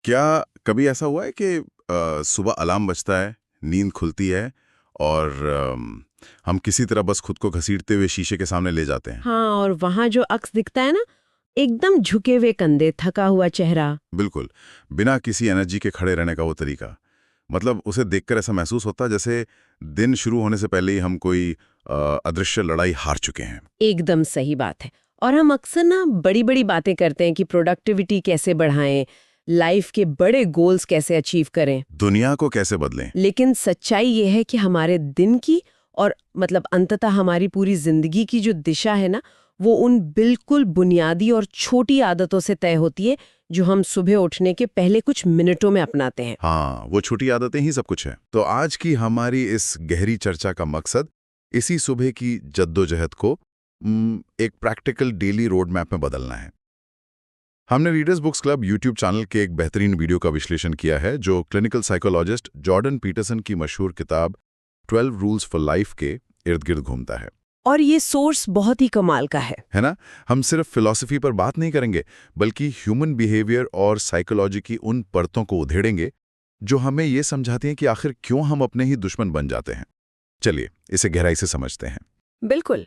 क्या कभी ऐसा हुआ है कि सुबह अलार्म बजता है, नींद खुलती है और हम किसी तरह बस खुद को घसीटते हुए शीशे के सामने ले जाते हैं? हाँ, और वहां जो अक्स दिखता है ना, एकदम झुके हुए कंधे, थका हुआ चेहरा। बिल्कुल, बिना किसी एनर्जी के खड़े रहने का वो तरीका। मतलब उसे देखकर ऐसा महसूस होता है जैसे दिन शुरू होने से पहले ही हम कोई अदृश्य लड़ाई हार चुके हैं। एकदम सही बात है। और हम अक्सर ना बड़ी बड़ी बातें करते हैं कि प्रोडक्टिविटी कैसे बढ़ाएं, लाइफ के बड़े गोल्स कैसे अचीव करें। दुनिया को कैसे बदलें? लेकिन सच्चाई ये है कि हमारे दिन की और मतलब अंततः हमारी पूरी जिंदगी की जो दिशा है ना, वो उन बिल्कुल बुनियादी और छोटी आदतों से तय होती है जो हम सुबह उठने के पहले कुछ मिनटों में अपनाते हैं। हाँ, वो छोटी आदतें ही सब कुछ है। तो आज की हमारी इस गहरी चर्चा का मकसद इसी सुबह की जद्दोजहद को एक प्रैक्टिकल डेली रोड मैप में बदलना है। हमने readers books club YouTube channel के एक बेहतरीन वीडियो का विश्लेषण किया है जो क्लिनिकल साइकोलॉजिस्ट जॉर्डन पीटरसन की मशहूर किताब 12 रूल्स फॉर लाइफ के इर्द गिर्द घूमता है। और ये सोर्स बहुत ही कमाल का है ना? हम सिर्फ फिलॉसफी पर बात नहीं करेंगे बल्कि ह्यूमन बिहेवियर और साइकोलॉजी की उन परतों को उधेड़ेंगे जो हमें ये समझाती हैं कि आखिर क्यों हम अपने ही दुश्मन बन जाते हैं। चलिए इसे गहराई से समझते हैं। बिल्कुल।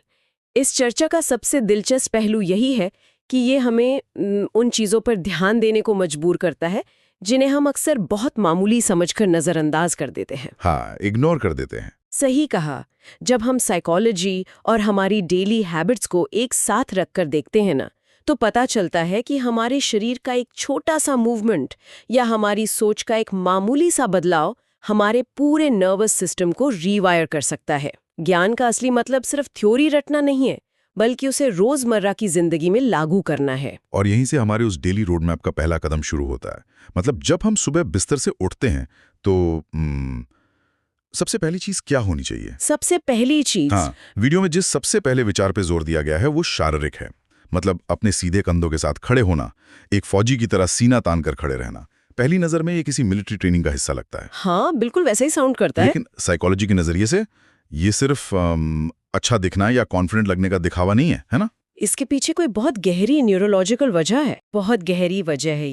इस चर्चा का सबसे दिलचस्प पहलू यही है कि ये हमें उन चीज़ों पर ध्यान देने को मजबूर करता है जिन्हें हम अक्सर बहुत मामूली समझकर नज़रअंदाज कर देते हैं। हाँ, इग्नोर कर देते हैं। सही कहा। जब हम साइकोलॉजी और हमारी डेली हैबिट्स को एक साथ रखकर देखते हैं ना, तो पता चलता है कि हमारे शरीर का एक छोटा सा मूवमेंट या हमारी सोच का एक मामूली सा बदलाव हमारे पूरे नर्वस सिस्टम को रीवायर कर सकता है। ज्ञान का असली मतलब सिर्फ थ्योरी रटना नहीं है, बल्कि उसे रोजमर्रा की जिंदगी में लागू करना है। और यहीं से हमारे उस डेली रोड मैप का पहला कदम शुरू होता है। मतलब जब हम सुबह बिस्तर से उठते हैं तो सबसे पहली चीज क्या होनी चाहिए? सबसे पहली चीज, हाँ, वीडियो में जिस सबसे पहले विचार पे जोर दिया गया है वो शारीरिक है। मतलब अपने सीधे कंधों के साथ खड़े होना, एक फौजी की तरह सीना तान कर खड़े रहना। पहली नजर में ये किसी मिलिट्री ट्रेनिंग का हिस्सा लगता है। हाँ, बिल्कुल वैसा ही साउंड करता है। लेकिन साइकोलॉजी के नजरिए से ये सिर्फ अच्छा दिखना या कॉन्फिडेंट लगने का दिखावा नहीं है ना? इसके पीछे कोई बहुत गहरी न्यूरोलॉजिकल वजह है। बहुत गहरी वजह है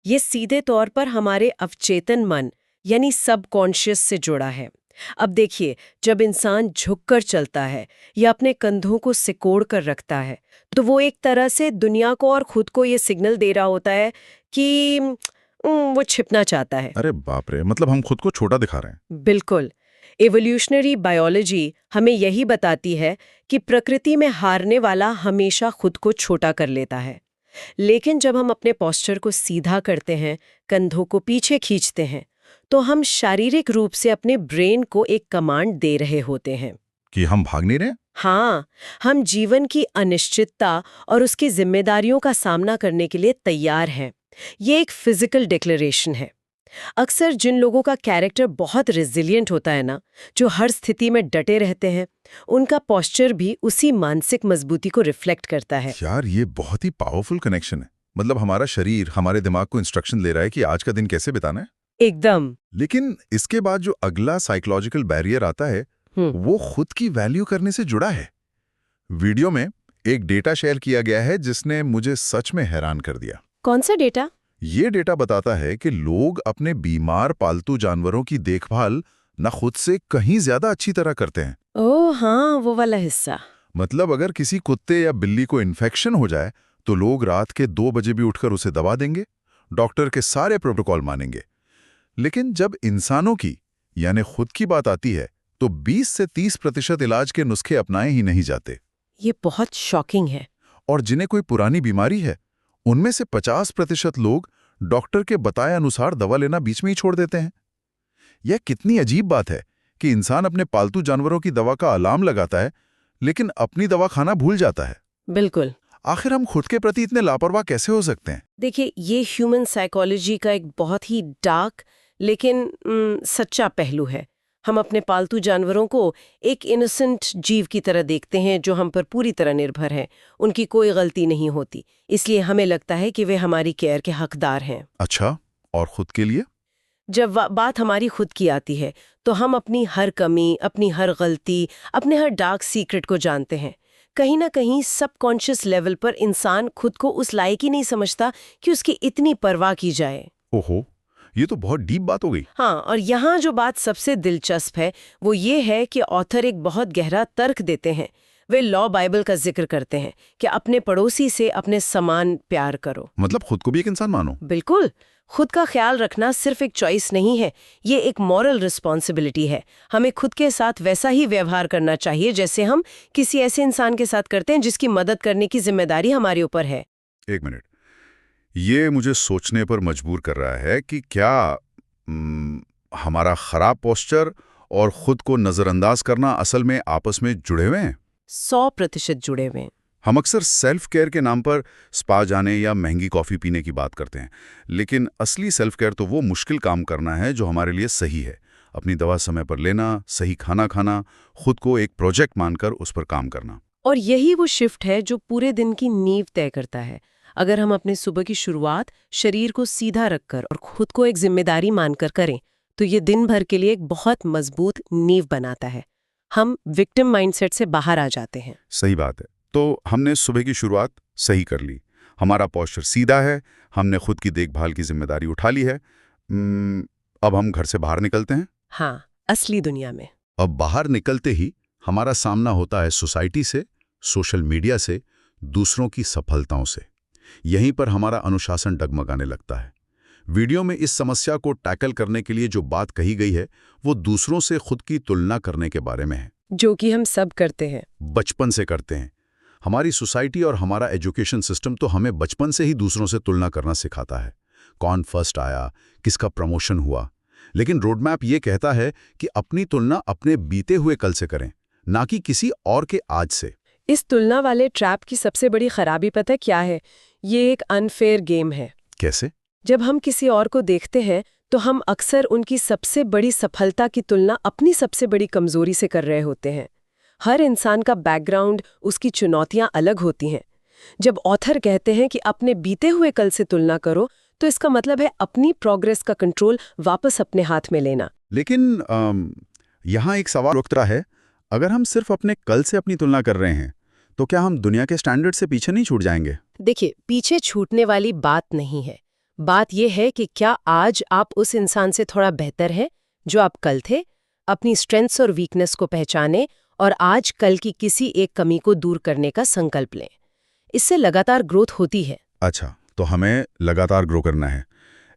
ये सीधे तौर पर हमारे अवचेतन मन यानी सबकॉन्शियस से जुड़ा है। अब देखिए, जब इंसान झुककर चलता है या अपने कंधों को सिकोड़ कर रखता है, तो वो एक तरह से दुनिया को और खुद को ये सिग्नल दे रहा होता है कि वो छिपना चाहता है। अरे बाप रे, मतलब हम खुद को छोटा दिखा रहे हैं। बिल्कुल। एवोल्यूशनरी बायोलॉजी हमें यही बताती है कि प्रकृति में हारने वाला हमेशा खुद को छोटा कर लेता है। लेकिन जब हम अपने पोस्चर को सीधा करते हैं, कंधों को पीछे खींचते हैं, तो हम शारीरिक रूप से अपने ब्रेन को एक कमांड दे रहे होते हैं कि हम भाग नहीं रहे। हाँ, हम जीवन की अनिश्चितता और उसकी जिम्मेदारियों का सामना करने के लिए तैयार हैं। ये एक फिजिकल डिक्लेरेशन है। अक्सर जिन लोगों का कैरेक्टर बहुत रेजिलिएंट होता है ना, जो हर स्थिति में डटे रहते हैं, उनका पोस्चर भी उसी मानसिक मजबूती को रिफ्लेक्ट करता है। यार, ये बहुत ही पावरफुल कनेक्शन है। मतलब हमारा शरीर हमारे दिमाग को इंस्ट्रक्शन ले रहा है कि आज का दिन कैसे बिताना है। एकदम। लेकिन इसके बाद जो अगला साइकोलॉजिकल बैरियर आता है वो खुद की वैल्यू करने से जुड़ा है। वीडियो में एक डेटा शेयर किया गया है जिसने मुझे सच में हैरान कर दिया। कौन सा डेटा? ये डेटा बताता है कि लोग अपने बीमार पालतू जानवरों की देखभाल न खुद से कहीं ज्यादा अच्छी तरह करते हैं। ओह हाँ, वो वाला हिस्सा। मतलब अगर किसी कुत्ते या बिल्ली को इन्फेक्शन हो जाए तो लोग रात के 2 बजे भी उठकर उसे दवा देंगे, डॉक्टर के सारे प्रोटोकॉल मानेंगे। लेकिन जब इंसानों की यानी खुद की बात आती है तो 20 से 30% इलाज के नुस्खे अपनाए ही नहीं जाते। ये बहुत शॉकिंग है। और जिन्हें कोई पुरानी बीमारी है, उनमें से 50% लोग डॉक्टर के बताए अनुसार दवा लेना बीच में ही छोड़ देते हैं। यह कितनी अजीब बात है कि इंसान अपने पालतू जानवरों की दवा का अलार्म लगाता है, लेकिन अपनी दवा खाना भूल जाता है। बिल्कुल। आखिर हम खुद के प्रति इतने लापरवाह कैसे हो सकते हैं? देखिए, ये ह्यूमन साइकोलॉजी का एक बहुत ही डार्क लेकिन सच्चा पहलू है। हम अपने पालतू जानवरों को एक इनोसेंट जीव की तरह देखते हैं जो हम पर पूरी तरह निर्भर हैं। उनकी कोई गलती नहीं होती, इसलिए हमें लगता है कि वे हमारी केयर के हकदार हैं। अच्छा, और खुद के लिए? जब बात हमारी खुद की आती है तो हम अपनी हर कमी, अपनी हर गलती, अपने हर डार्क सीक्रेट को जानते हैं। कहीं ना कहीं सबकॉन्शियस लेवल पर इंसान खुद को उस लायक ही नहीं समझता कि उसकी इतनी परवाह की जाए। ओहो, ये तो बहुत डीप बात हो गई। हाँ, और यहाँ जो बात सबसे दिलचस्प है वो ये है कि ऑथर एक बहुत गहरा तर्क देते हैं। वे लॉ बाइबल का जिक्र करते हैं कि अपने पड़ोसी से अपने समान प्यार करो। मतलब खुद को भी एक इंसान मानो। बिल्कुल, खुद का ख्याल रखना सिर्फ एक चॉइस नहीं है, ये एक मॉरल रिस्पॉन्सिबिलिटी है। हमें खुद के साथ वैसा ही व्यवहार करना चाहिए जैसे हम किसी ऐसे इंसान के साथ करते हैं जिसकी मदद करने की जिम्मेदारी हमारे ऊपर है। एक मिनट, ये मुझे सोचने पर मजबूर कर रहा है कि क्या हमारा खराब पोस्चर और खुद को नजरअंदाज करना असल में आपस में जुड़े हुए हैं? 100% जुड़े हुए हैं। हम अक्सर सेल्फ केयर के नाम पर स्पा जाने या महंगी कॉफ़ी पीने की बात करते हैं, लेकिन असली सेल्फ केयर तो वो मुश्किल काम करना है जो हमारे लिए सही है। अपनी दवा समय पर लेना, सही खाना खाना, खुद को एक प्रोजेक्ट मानकर उस पर काम करना। और यही वो शिफ्ट है जो पूरे दिन की नींव तय करता है। अगर हम अपने सुबह की शुरुआत शरीर को सीधा रखकर और खुद को एक जिम्मेदारी मानकर करें, तो ये दिन भर के लिए एक बहुत मजबूत नींव बनाता है। हम विक्टिम माइंडसेट से बाहर आ जाते हैं। सही बात है। तो हमने सुबह की शुरुआत सही कर ली, हमारा पोस्चर सीधा है, हमने खुद की देखभाल की जिम्मेदारी उठा ली है। अब हम घर से बाहर निकलते हैं। हाँ, असली दुनिया में। अब बाहर निकलते ही हमारा सामना होता है सोसाइटी से, सोशल मीडिया से, दूसरों की सफलताओं से। यहीं पर हमारा अनुशासन डगमगाने लगता है। वीडियो में इस समस्या को टैकल करने के लिए जो बात कही गई है वो दूसरों से खुद की तुलना करने के बारे में है, जो कि हम सब करते हैं। बचपन से करते हैं। हमारी सोसाइटी और हमारा एजुकेशन सिस्टम तो हमें बचपन से ही दूसरों से तुलना करना सिखाता है। कौन फर्स्ट आया, किसका प्रमोशन हुआ। लेकिन रोडमैप ये कहता है कि अपनी तुलना अपने बीते हुए कल से करें, ना कि किसी और के आज से। इस तुलना वाले ट्रैप की सबसे बड़ी खराबी पता क्या है? ये एक अनफेयर गेम है। कैसे? जब हम किसी और को देखते हैं तो हम अक्सर उनकी सबसे बड़ी सफलता की तुलना अपनी सबसे बड़ी कमजोरी से कर रहे होते हैं। हर इंसान का बैकग्राउंड, उसकी चुनौतियां अलग होती हैं। जब ऑथर कहते हैं कि अपने बीते हुए कल से तुलना करो, तो इसका मतलब है अपनी प्रोग्रेस का कंट्रोल वापस अपने हाथ में लेना। लेकिन यहाँ एक सवाल उठता है, अगर हम सिर्फ अपने कल से अपनी तुलना कर रहे हैं तो क्या हम दुनिया के स्टैंडर्ड से पीछे नहीं छूट जाएंगे? देखिए, पीछे छूटने वाली बात नहीं है। बात यह है कि क्या आज आप उस इंसान से थोड़ा बेहतर हैं जो आप कल थे? अपनी स्ट्रेंथ्स और वीकनेस को पहचानें और आज कल की किसी एक कमी को दूर करने का संकल्प लें। इससे लगातार ग्रोथ होती है। अच्छा, तो हमें लगातार ग्रो करना है,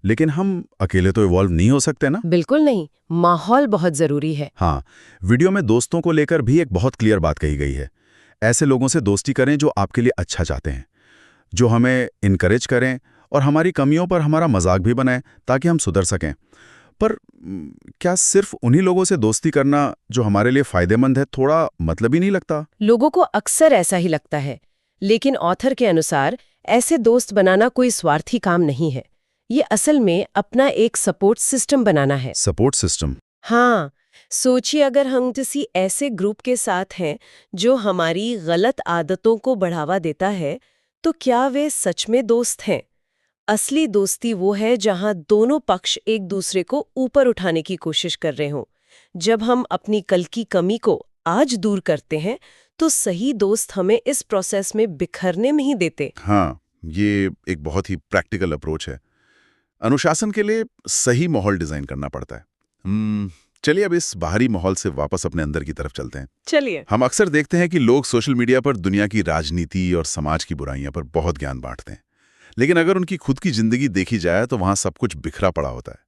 लेकिन हम अकेले तो इवॉल्व नहीं हो सकते ना? बिल्कुल नहीं, माहौल बहुत जरूरी है। हाँ, वीडियो में दोस्तों को लेकर भी एक बहुत क्लियर बात कही गई है। ऐसे लोगों से दोस्ती करें जो आपके लिए अच्छा चाहते हैं, जो हमें इनकरेज करें और हमारी कमियों पर हमारा मजाक भी बनाएं ताकि हम सुधर सकें। पर क्या सिर्फ उन्हीं लोगों से दोस्ती करना जो हमारे लिए फायदेमंद है थोड़ा मतलब ही नहीं लगता? लोगों को अक्सर ऐसा ही लगता है, लेकिन ऑथर के अनुसार ऐसे दोस्त बनाना कोई स्वार्थी काम नहीं है। ये असल में अपना एक सपोर्ट सिस्टम बनाना है। Support system? हाँ, सोचिए अगर हम किसी ऐसे ग्रुप के साथ हैं जो हमारी गलत आदतों को बढ़ावा देता है, तो क्या वे सच में दोस्त हैं? असली दोस्ती वो है जहां दोनों पक्ष एक दूसरे को ऊपर उठाने की कोशिश कर रहे हों। जब हम अपनी कल की कमी को आज दूर करते हैं, तो सही दोस्त हमें इस प्रोसेस में बिखरने नहीं देते। हाँ, ये एक बहुत ही प्रैक्टिकल अप्रोच है। अनुशासन के लिए सही माहौल डिजाइन करना पड़ता है। चलिए अब इस बाहरी माहौल से वापस अपने अंदर की तरफ चलते हैं। चलिए। हम अक्सर देखते हैं कि लोग सोशल मीडिया पर दुनिया की राजनीति और समाज की बुराइयां पर बहुत ज्ञान बांटते हैं, लेकिन अगर उनकी खुद की जिंदगी देखी जाए तो वहां सब कुछ बिखरा पड़ा होता है।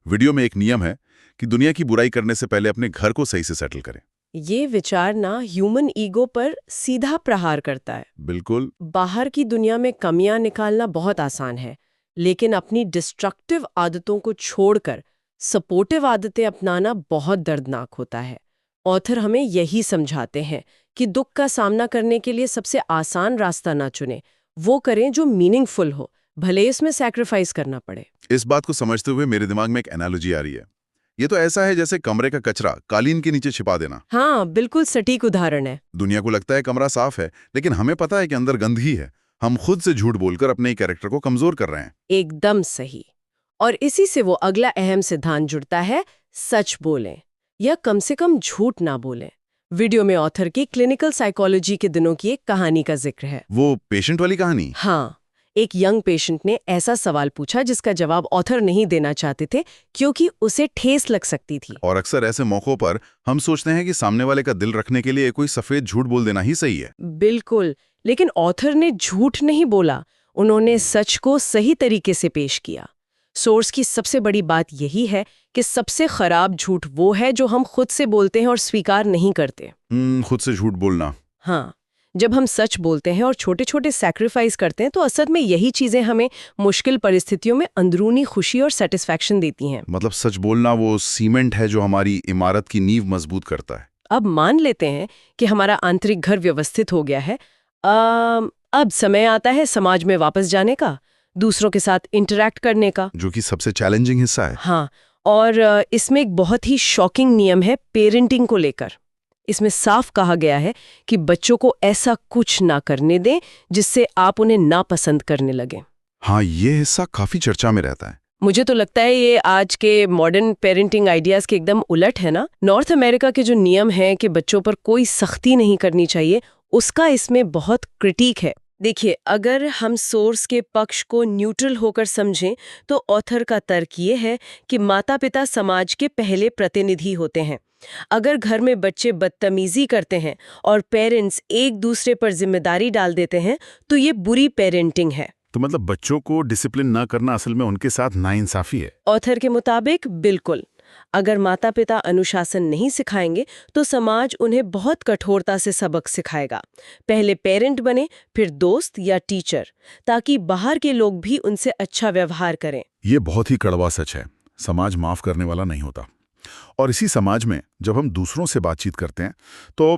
वीडियो में एक नियम है कि दुनिया की बुराई करने से पहले अपने घर को सही से सेटल करें। ये विचार ना ह्यूमन ईगो पर सीधा प्रहार करता है। बिल्कुल। बाहर की दुनिया में कमियां निकालना बहुत आसान है, लेकिन अपनी डिस्ट्रक्टिव आदतों को छोड़कर सपोर्टिव आदतें अपनाना बहुत दर्दनाक होता है। ऑथर हमें यही समझाते हैं कि दुख का सामना करने के लिए सबसे आसान रास्ता ना चुनें, वो करें जो मीनिंगफुल हो, भले इसमें सैक्रिफाइस करना पड़े। इस बात को समझते हुए मेरे दिमाग में एक एनालॉजी आ रही है। ये तो ऐसा है जैसे कमरे का कचरा कालीन के नीचे छिपा देना। हाँ, बिल्कुल सटीक उदाहरण है। दुनिया को लगता है कमरा साफ है, लेकिन हमें पता है कि अंदर गंदगी है। हम खुद से झूठ बोलकर अपने ही कैरेक्टर को कमजोर कर रहे हैं। एकदम सही। और इसी से वो अगला अहम सिद्धांत जुड़ता है, सच बोलें या कम से कम झूठ ना बोलें। वीडियो में ऑथर की क्लिनिकल साइकोलॉजी के दिनों की एक कहानी का जिक्र है। वो पेशेंट वाली कहानी? हाँ, एक यंग पेशेंट ने ऐसा सवाल पूछा जिसका जवाब ऑथर नहीं देना चाहते थे क्योंकि उसे ठेस लग सकती थी। और अक्सर ऐसे मौक़ों पर हम सोचते हैं कि सामने वाले का दिल रखने के लिए कोई सफ़ेद झूठ बोल देना ही सही है। बिल्कुल, लेकिन ऑथर ने झूठ नहीं बोला, उन्होंने सच को सही तरीके से पेश किया। सोर्स की सबसे बड़ी बात यही है कि सबसे खराब झूठ वो है जो हम खुद से बोलते हैं और स्वीकार नहीं करते। खुद से झूठ बोलना। हाँ, जब हम सच बोलते हैं और छोटे छोटे सैक्रिफाइस करते हैं तो असल में यही चीजें हमें मुश्किल परिस्थितियों में अंदरूनी खुशी और सेटिस्फैक्शन देती हैं। मतलब सच बोलना वो सीमेंट है जो हमारी इमारत की नींव मजबूत करता है। अब मान लेते हैं कि हमारा आंतरिक घर व्यवस्थित हो गया है। अब समय आता है समाज में वापस जाने का, दूसरों के साथ इंटरैक्ट करने का, जो कि सबसे चैलेंजिंग हिस्सा है। हाँ, और इसमें एक बहुत ही शॉकिंग नियम है पेरेंटिंग को लेकर। इसमें साफ कहा गया है कि बच्चों को ऐसा कुछ ना करने दें जिससे आप उन्हें नापसंद करने लगें। हाँ, ये हिस्सा काफी चर्चा में रहता है। मुझे तो लगता है ये आज के मॉडर्न पेरेंटिंग आइडियाज के एकदम उलट है ना। नॉर्थ अमेरिका के जो नियम है कि बच्चों पर कोई सख्ती नहीं करनी चाहिए, उसका इसमें बहुत क्रिटिक है। देखिए, अगर हम सोर्स के पक्ष को न्यूट्रल होकर समझें तो ऑथर का तर्क ये है कि माता-पिता समाज के पहले प्रतिनिधि होते हैं। अगर घर में बच्चे बदतमीजी करते हैं और पेरेंट्स एक दूसरे पर जिम्मेदारी डाल देते हैं तो ये बुरी पेरेंटिंग है। तो मतलब बच्चों को डिसिप्लिन ना करना असल में उनके साथ नाइंसाफी है। ऑथर के मुताबिक बिल्कुल। अगर माता पिता अनुशासन नहीं सिखाएंगे तो समाज उन्हें बहुत कठोरता से सबक सिखाएगा। पहले पेरेंट बने, फिर दोस्त या टीचर, ताकि बाहर के लोग भी उनसे अच्छा व्यवहार करें। ये बहुत ही कड़वा सच है। समाज माफ करने वाला नहीं होता। और इसी समाज में जब हम दूसरों से बातचीत करते हैं तो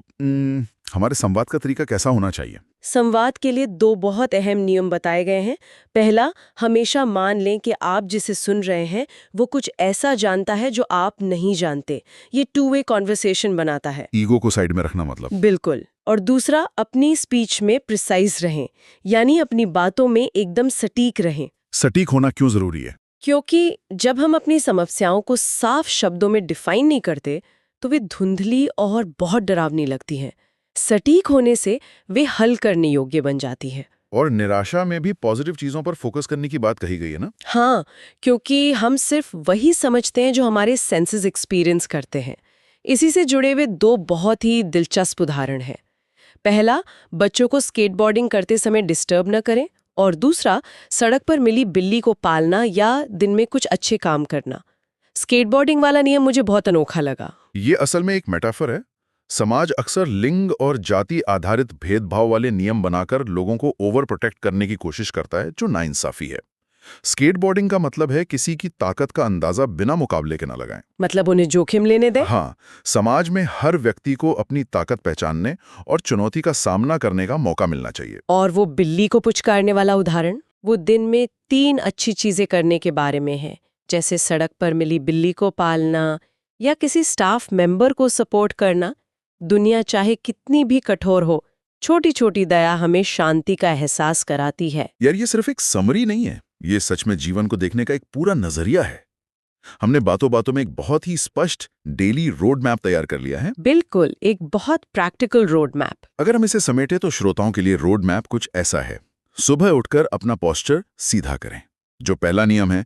हमारे संवाद का तरीका कैसा होना चाहिए? संवाद के लिए 2 बहुत अहम नियम बताए गए हैं। पहला, हमेशा मान लें कि आप जिसे सुन रहे हैं वो कुछ ऐसा जानता है जो आप नहीं जानते। ये 2 वे कॉन्वर्सेशन बनाता है। ईगो को साइड में रखना मतलब। बिल्कुल। और दूसरा, अपनी स्पीच में प्रिसाइज रहें, यानी अपनी बातों में एकदम सटीक रहें। सटीक होना क्यों जरूरी है? क्योंकि जब हम अपनी समस्याओं को साफ शब्दों में डिफाइन नहीं करते तो वे धुंधली और बहुत डरावनी लगती हैं। सटीक होने से वे हल करने योग्य बन जाती है। और निराशा में भी पॉजिटिव चीजों पर फोकस करने की बात कही गई है ना? हाँ, क्योंकि हम सिर्फ वही समझते हैं जो हमारे सेंसेस एक्सपीरियंस करते हैं। इसी से जुड़े हुए 2 बहुत ही दिलचस्प उदाहरण हैं। पहला, बच्चों को स्केटबोर्डिंग करते समय डिस्टर्ब न करें, और दूसरा, सड़क पर मिली बिल्ली को पालना या दिन में कुछ अच्छे काम करना। स्केटबोर्डिंग वाला नियम मुझे बहुत अनोखा लगा। ये असल में एक मेटाफर है। समाज अक्सर लिंग और जाति आधारित भेदभाव वाले नियम बनाकर लोगों को ओवर प्रोटेक्ट करने की कोशिश करता है, जो नाइंसाफी है। स्केटबोर्डिंग का मतलब है किसी की ताकत का अंदाजा बिना मुकाबले के न लगाएं। मतलब उन्हें जोखिम लेने दें? हाँ, समाज में हर व्यक्ति को अपनी ताकत पहचानने और चुनौती का सामना करने का मौका मिलना चाहिए। और वो बिल्ली को पुचकारने वाला उदाहरण, वो दिन में 3 अच्छी चीजें करने के बारे में है, जैसे सड़क पर मिली बिल्ली को पालना या किसी स्टाफ मेंबर को सपोर्ट करना। दुनिया चाहे कितनी भी कठोर हो, छोटी छोटी दया हमें शांति का एहसास कराती है। यार, ये सिर्फ एक समरी नहीं है, ये सच में जीवन को देखने का एक पूरा नजरिया है। हमने बातों बातों में एक बहुत ही स्पष्ट डेली रोड मैप तैयार कर लिया है। बिल्कुल, एक बहुत प्रैक्टिकल रोड मैप। अगर हम इसे समेटे तो श्रोताओं के लिए रोड मैप कुछ ऐसा है। सुबह उठकर अपना पोस्चर सीधा करें। जो पहला नियम है,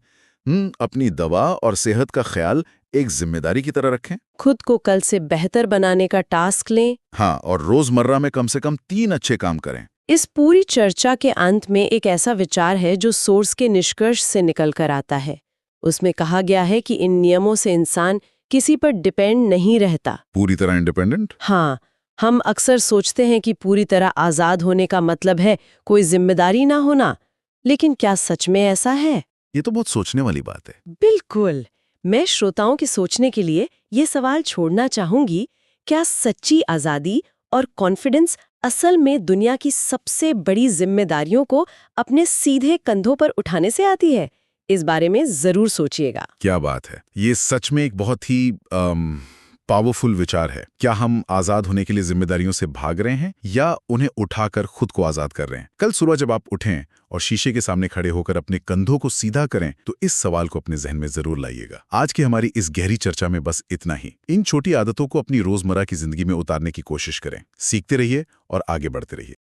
अपनी दवा और सेहत का ख्याल एक जिम्मेदारी की तरह रखें। खुद को कल से बेहतर बनाने का टास्क लें। हाँ, और रोजमर्रा में कम से कम 3 अच्छे काम करें। इस पूरी चर्चा के अंत में एक ऐसा विचार है जो सोर्स के निष्कर्ष से निकल कर आता है। उसमें कहा गया है कि इन नियमों से इंसान किसी पर डिपेंड नहीं रहता। पूरी तरह इंडिपेंडेंट? हाँ, हम अक्सर सोचते हैं कि पूरी तरह आजाद होने का मतलब है कोई जिम्मेदारी ना होना, लेकिन क्या सच में ऐसा है? ये तो बहुत सोचने वाली बात है। बिल्कुल। मैं श्रोताओं के सोचने के लिए ये सवाल छोड़ना चाहूंगी, क्या सच्ची आजादी और कॉन्फिडेंस असल में दुनिया की सबसे बड़ी जिम्मेदारियों को अपने सीधे कंधों पर उठाने से आती है? इस बारे में जरूर सोचिएगा। क्या बात है, ये सच में एक बहुत ही पावरफुल विचार है। क्या हम आजाद होने के लिए जिम्मेदारियों से भाग रहे हैं या उन्हें उठाकर खुद को आजाद कर रहे हैं? कल सुबह जब आप उठें और शीशे के सामने खड़े होकर अपने कंधों को सीधा करें तो इस सवाल को अपने जहन में जरूर लाइएगा। आज की हमारी इस गहरी चर्चा में बस इतना ही। इन छोटी आदतों को अपनी रोजमर्रा की जिंदगी में उतारने की कोशिश करें। सीखते रहिए और आगे बढ़ते रहिए।